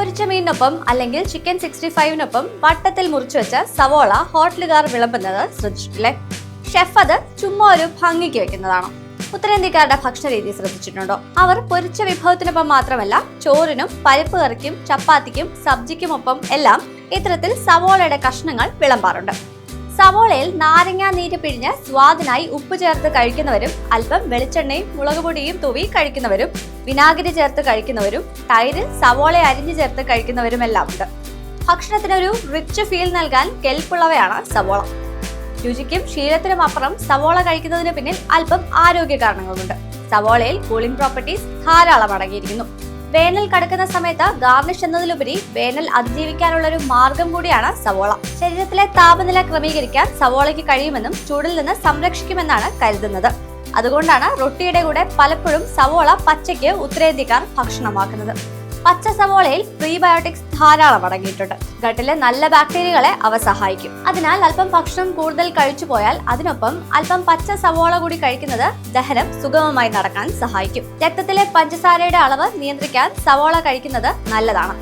പൊരിച്ച മീനിനൊപ്പം അല്ലെങ്കിൽ ചിക്കൻ 65-നൊപ്പം വട്ടത്തിൽ മുറിച്ചു വെച്ച സവോള ഹോട്ടലുകാർ വിളമ്പുന്നത് ശ്രദ്ധിച്ചിട്ടില്ലേ? ഷെഫ് അത് ചുമ്മാ ഒരു ഭംഗിക്ക് വെക്കുന്നതാണോ? ഉത്തരേന്ത്യക്കാരുടെ ഭക്ഷണ രീതി ശ്രദ്ധിച്ചിട്ടുണ്ടോ? അവർ പൊരിച്ച വിഭവത്തിനൊപ്പം മാത്രമല്ല ചോറിനും പരിപ്പ് കറിക്കും ചപ്പാത്തിക്കും സബ്ജിക്കുമൊപ്പം എല്ലാം ഇത്തരത്തിൽ സവോളയുടെ കഷ്ണങ്ങൾ വിളമ്പാറുണ്ട്. സവോളയിൽ നാരങ്ങാ നീര് പിഴിഞ്ഞ് സ്വാദിനായി ഉപ്പ് ചേർത്ത് കഴിക്കുന്നവരും അല്പം വെളിച്ചെണ്ണയും മുളകുപൊടിയും തൂവി കഴിക്കുന്നവരും വിനാഗിരി ചേർത്ത് കഴിക്കുന്നവരും തൈരിൽ സവോള അരിഞ്ഞു ചേർത്ത് കഴിക്കുന്നവരുമെല്ലാം ഉണ്ട്. ഭക്ഷണത്തിനൊരു റിച്ച് ഫീൽ നൽകാൻ കെൽപ്പുള്ളവയാണ് സവോള. രുചിക്കും ശീലത്തിനും അപ്പുറം സവോള കഴിക്കുന്നതിന് പിന്നിൽ അല്പം ആരോഗ്യ കാരണങ്ങളുമുണ്ട്. സവോളയിൽ കൂളിംഗ് പ്രോപ്പർട്ടീസ് ധാരാളം അടങ്ങിയിരിക്കുന്നു. വേനൽ കടക്കുന്ന സമയത്ത് ഗാർണിഷ് എന്നതിലുപരി വേനൽ അതിജീവിക്കാനുള്ള ഒരു മാർഗം കൂടിയാണ് സവോള. ശരീരത്തിലെ താപനില ക്രമീകരിക്കാൻ സവോളയ്ക്ക് കഴിയുമെന്നും ചൂടിൽ നിന്ന് സംരക്ഷിക്കുമെന്നാണ് കരുതുന്നത്. അതുകൊണ്ടാണ് റൊട്ടിയുടെ കൂടെ പലപ്പോഴും സവോള പച്ചയ്ക്ക് ഉത്തരേന്ത്യക്കാർ ഭക്ഷണമാക്കുന്നത്. പച്ച സവോളയിൽ പ്രീബയോട്ടിക്സ് ധാരാളം അടങ്ങിയിട്ടുണ്ട്. ഗട്ടിലെ നല്ല ബാക്ടീരിയകളെ അവ സഹായിക്കും. അതിനാൽ അല്പം ഭക്ഷണം കൂടുതൽ കഴിച്ചു പോയാൽ അതിനൊപ്പം അല്പം പച്ച സവോള കൂടി കഴിക്കുന്നത് ദഹനം സുഗമമായി നടക്കാൻ സഹായിക്കും. രക്തത്തിലെ പഞ്ചസാരയുടെ അളവ് നിയന്ത്രിക്കാൻ സവോള കഴിക്കുന്നത് നല്ലതാണ്.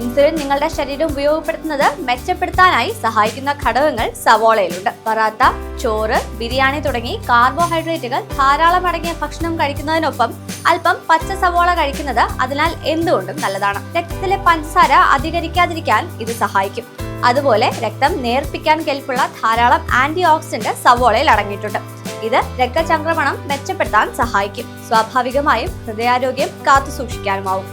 ഇൻസുലിൻ നിങ്ങളുടെ ശരീരം ഉപയോഗപ്പെടുത്തുന്നത് മെച്ചപ്പെടുത്താനായി സഹായിക്കുന്ന ഘടകങ്ങൾ സവോളയിലുണ്ട്. പറാത്ത, ചോറ്, ബിരിയാണി തുടങ്ങി കാർബോഹൈഡ്രേറ്റുകൾ ധാരാളം അടങ്ങിയ ഭക്ഷണം കഴിക്കുന്നതിനൊപ്പം അല്പം പച്ച സവോള കഴിക്കുന്നത് അതിനാൽ എന്തുകൊണ്ടും നല്ലതാണ്. രക്തത്തിലെ പഞ്ചസാര അധികരിക്കാതിരിക്കാൻ ഇത് സഹായിക്കും. അതുപോലെ രക്തം നേർപ്പിക്കാൻ കെൽപ്പുള്ള ധാരാളം ആന്റി ഓക്സിഡന്റ് സവോളയിൽ അടങ്ങിയിട്ടുണ്ട്. ഇത് രക്തചംക്രമണം മെച്ചപ്പെടുത്താൻ സഹായിക്കും. സ്വാഭാവികമായും ഹൃദയാരോഗ്യം കാത്തുസൂക്ഷിക്കാനുമാവും.